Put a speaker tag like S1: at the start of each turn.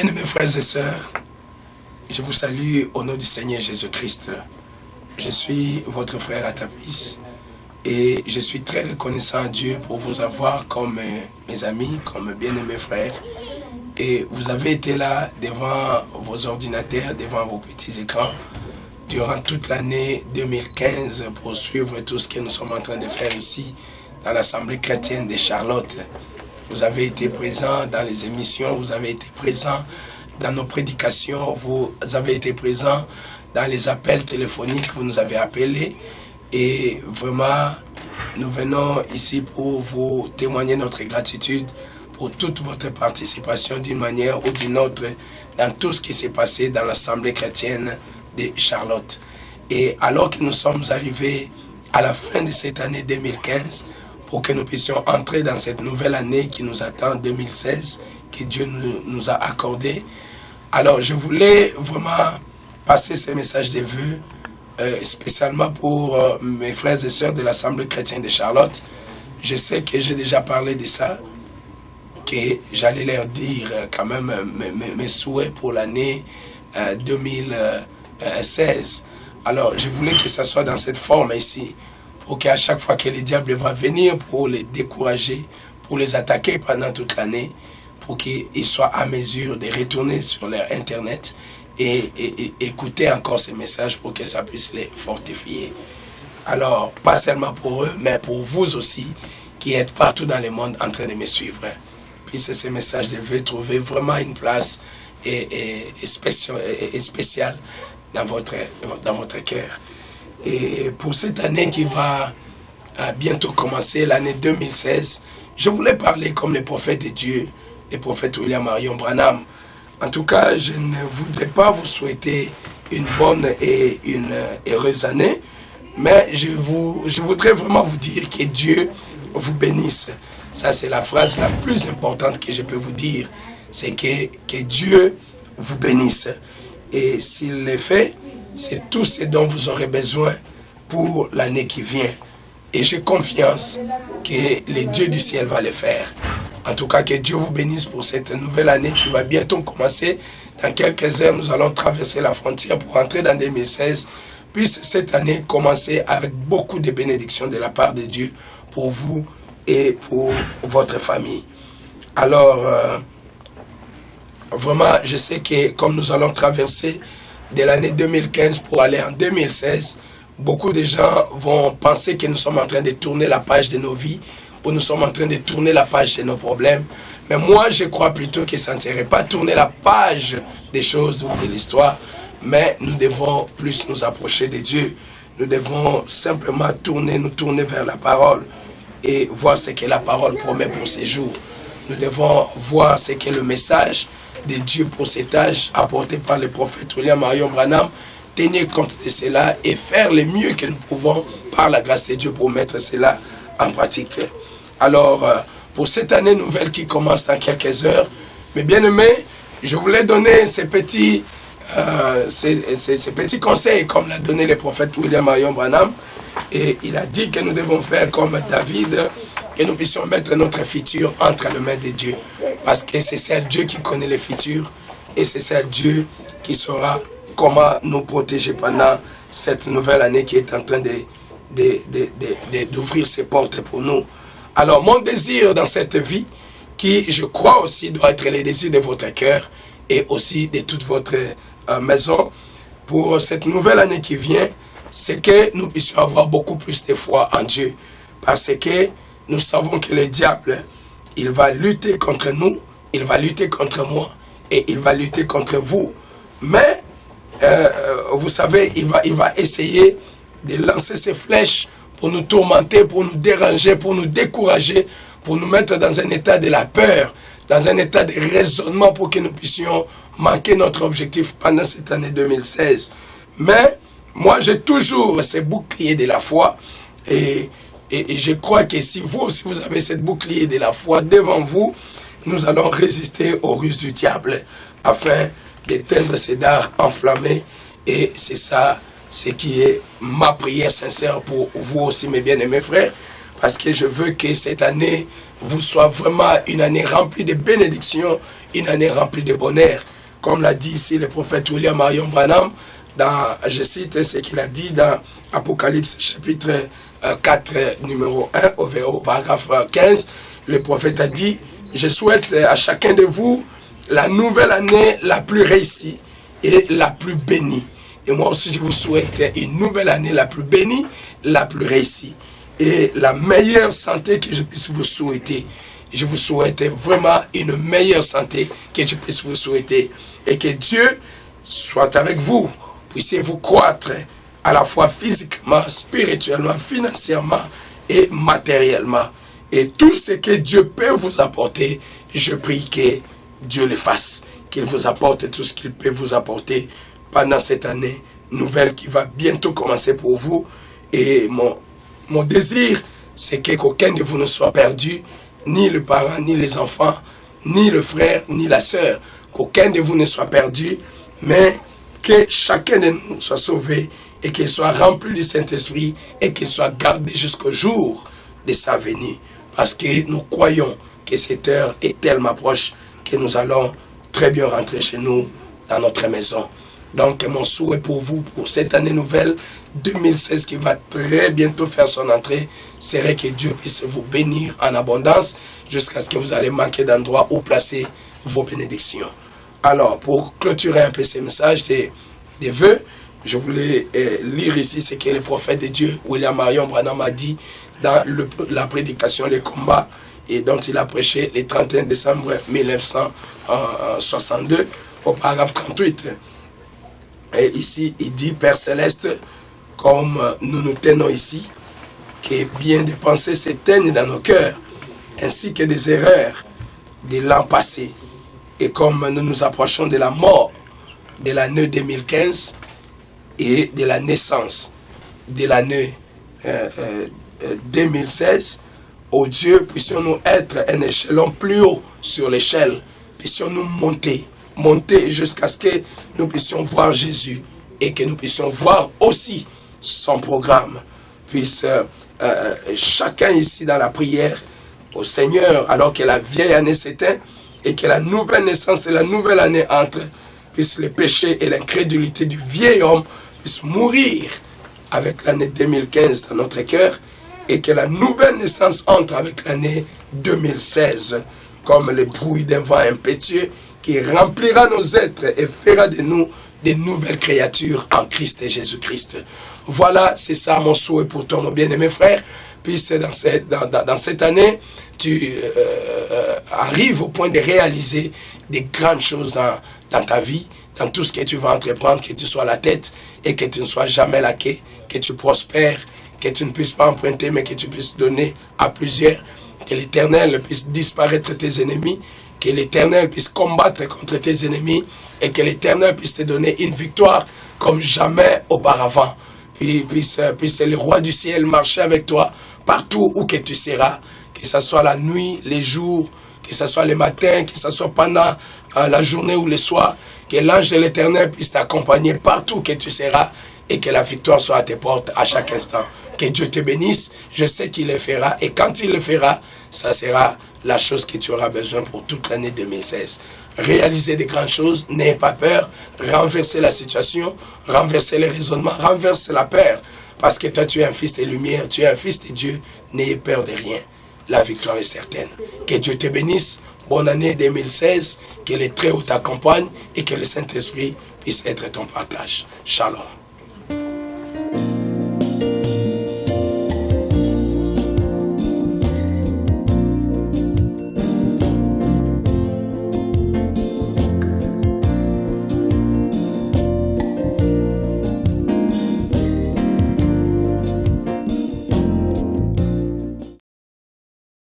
S1: Bien-aimés frères et sœurs, je vous salue au nom du Seigneur Jésus-Christ. Je suis votre frère Atapis et je suis très reconnaissant à Dieu pour vous avoir comme mes amis, comme bien-aimés frères. Et vous avez été là devant vos ordinateurs, devant vos petits écrans, durant toute l'année 2015 pour suivre tout ce que nous sommes en train de faire ici dans l'Assemblée chrétienne de Charlotte. Vous avez été présents dans les émissions, vous avez été présents dans nos prédications, vous avez été présents dans les appels téléphoniques, vous nous avez appelés. Et vraiment, nous venons ici pour vous témoigner notre gratitude pour toute votre participation d'une manière ou d'une autre dans tout ce qui s'est passé dans l'Assemblée chrétienne de Charlotte. Et alors que nous sommes arrivés à la fin de cette année 2015, pour que nous puissions entrer dans cette nouvelle année qui nous attend, 2016, que Dieu nous a accordé. Alors, je voulais vraiment passer ce message de vœux, spécialement pour mes frères et sœurs de l'Assemblée chrétienne de Charlotte. Je sais que j'ai déjà parlé de ça, que j'allais leur dire quand même mes souhaits pour l'année 2016. Alors, je voulais que ça soit dans cette forme ici, pour qu'à chaque fois que le diable va venir pour les décourager, pour les attaquer pendant toute l'année, pour qu'ils soient à mesure de retourner sur leur Internet et écouter encore ces messages pour que ça puisse les fortifier. Alors, pas seulement pour eux, mais pour vous aussi, qui êtes partout dans le monde en train de me suivre. Puisse ces messages devaient trouver vraiment une place spéciale dans votre cœur. Et pour cette année qui va bientôt commencer, l'année 2016, je voulais parler comme les prophètes de Dieu, les prophètes William Marion Branham. En tout cas, je ne voudrais pas vous souhaiter une bonne et une heureuse année, mais je voudrais vraiment vous dire que Dieu vous bénisse. Ça, c'est la phrase la plus importante que je peux vous dire, c'est que Dieu vous bénisse. Et s'il le fait, c'est tout ce dont vous aurez besoin pour l'année qui vient. Et j'ai confiance que le Dieu du ciel va le faire. En tout cas, que Dieu vous bénisse pour cette nouvelle année qui va bientôt commencer. Dans quelques heures, nous allons traverser la frontière pour entrer dans 2016. Puisse cette année commencer avec beaucoup de bénédictions de la part de Dieu pour vous et pour votre famille. Alors, vraiment, je sais que comme nous allons traverser de l'année 2015 pour aller en 2016, beaucoup de gens vont penser que nous sommes en train de tourner la page de nos vies ou nous sommes en train de tourner la page de nos problèmes. Mais moi, je crois plutôt que ça ne serait pas tourner la page des choses ou de l'histoire, mais nous devons plus nous approcher de Dieu. Nous devons simplement nous tourner vers la parole et voir ce que la parole promet pour ces jours. Nous devons voir ce qu'est le message de Dieu pour cet âge apporté par le prophète William Marion Branham, tenir compte de cela et faire le mieux que nous pouvons par la grâce de Dieu pour mettre cela en pratique. Alors, pour cette année nouvelle qui commence dans quelques heures, mes bien-aimés, je voulais donner ces petits conseils comme l'a donné le prophète William Marion Branham. Et il a dit que nous devons faire comme David, que nous puissions mettre notre futur entre les mains de Dieu. Parce que c'est seul Dieu qui connaît le futur et c'est seul Dieu qui saura comment nous protéger pendant cette nouvelle année qui est en train d'ouvrir ses portes pour nous. Alors mon désir dans cette vie, qui je crois aussi doit être le désir de votre cœur et aussi de toute votre maison, pour cette nouvelle année qui vient, c'est que nous puissions avoir beaucoup plus de foi en Dieu. Parce que nous savons que le diable, il va lutter contre nous, il va lutter contre moi et il va lutter contre vous. Mais, vous savez, il va essayer de lancer ses flèches pour nous tourmenter, pour nous déranger, pour nous décourager, pour nous mettre dans un état de la peur, dans un état de raisonnement pour que nous puissions manquer notre objectif pendant cette année 2016. Mais, moi, j'ai toujours ce bouclier de la foi et je crois que si vous aussi vous avez cette bouclier de la foi devant vous, nous allons résister aux ruses du diable afin d'éteindre ces dards enflammés. Et c'est ça, ce qui est ma prière sincère pour vous aussi, mes bien-aimés frères, parce que je veux que cette année vous soit vraiment une année remplie de bénédictions, une année remplie de bonheur. comme l'a dit ici le prophète William Marion Branham, je cite ce qu'il a dit dans Apocalypse chapitre 4, numéro 1, au paragraphe 15, le prophète a dit, je souhaite à chacun de vous la nouvelle année la plus réussie et la plus bénie. Et moi aussi, je vous souhaite une nouvelle année la plus bénie, la plus réussie et la meilleure santé que je puisse vous souhaiter. Je vous souhaite vraiment une meilleure santé que je puisse vous souhaiter et que Dieu soit avec vous. Puissiez-vous croître à la fois physiquement, spirituellement, financièrement et matériellement. Et tout ce que Dieu peut vous apporter, je prie que Dieu le fasse. Qu'il vous apporte tout ce qu'il peut vous apporter pendant cette année nouvelle qui va bientôt commencer pour vous. Et mon désir, c'est qu'aucun de vous ne soit perdu, ni le parent, ni les enfants, ni le frère, ni la sœur. Qu'aucun de vous ne soit perdu, mais que chacun de nous soit sauvé et qu'il soit rempli du Saint-Esprit et qu'il soit gardé jusqu'au jour de sa venue. Parce que nous croyons que cette heure est tellement proche que nous allons très bien rentrer chez nous dans notre maison. Donc mon souhait pour vous, pour cette année nouvelle 2016 qui va très bientôt faire son entrée, serait que Dieu puisse vous bénir en abondance jusqu'à ce que vous allez manquer d'endroit où placer vos bénédictions. Alors, pour clôturer un peu ces messages des vœux, je voulais lire ici ce que le prophète de Dieu, William Marion Branham, a dit dans la prédication Les Combats, et dont il a prêché le 31 décembre 1962, au paragraphe 38. Et ici, il dit, Père Céleste, comme nous nous tenons ici, que bien des pensées s'éteignent dans nos cœurs, ainsi que des erreurs de l'an passé. Et comme nous nous approchons de la mort de l'année 2015 et de la naissance de l'année 2016, ô Dieu, puissions-nous être un échelon plus haut sur l'échelle, puissions-nous monter jusqu'à ce que nous puissions voir Jésus et que nous puissions voir aussi son programme. Puisse chacun ici dans la prière au Seigneur, alors que la vieille année s'éteint, et que la nouvelle naissance et la nouvelle année entrent, puisse le péché et l'incrédulité du vieil homme puissent mourir avec l'année 2015 dans notre cœur, et que la nouvelle naissance entre avec l'année 2016, comme le bruit d'un vent impétueux qui remplira nos êtres et fera de nous des nouvelles créatures en Christ et Jésus-Christ. Voilà, c'est ça mon souhait pour toi, mon bien-aimé frère. Puisse dans cette année, tu arrives au point de réaliser des grandes choses dans ta vie, dans tout ce que tu vas entreprendre, que tu sois la tête et que tu ne sois jamais la queue, que tu prospères, que tu ne puisses pas emprunter, mais que tu puisses donner à plusieurs, que l'Éternel puisse disparaître tes ennemis, que l'Éternel puisse combattre contre tes ennemis et que l'Éternel puisse te donner une victoire comme jamais auparavant. Puis puisse le roi du ciel marcher avec toi partout où que tu seras, que ce soit la nuit, les jours, que ce soit le matin, que ce soit pendant la journée ou le soir, que l'ange de l'Éternel puisse t'accompagner partout où que tu seras et que la victoire soit à tes portes à chaque instant. Que Dieu te bénisse, je sais qu'il le fera et quand il le fera, ça sera la chose que tu auras besoin pour toute l'année 2016. Réaliser des grandes choses, n'ayez pas peur, renverser la situation, renverser les raisonnements, renverser la peur. Parce que toi, tu es un fils de lumière, tu es un fils de Dieu, n'ayez peur de rien. La victoire est certaine. Que Dieu te bénisse, bonne année 2016, que les Très-Hauts t'accompagnent et que le Saint-Esprit puisse être ton partage. Shalom.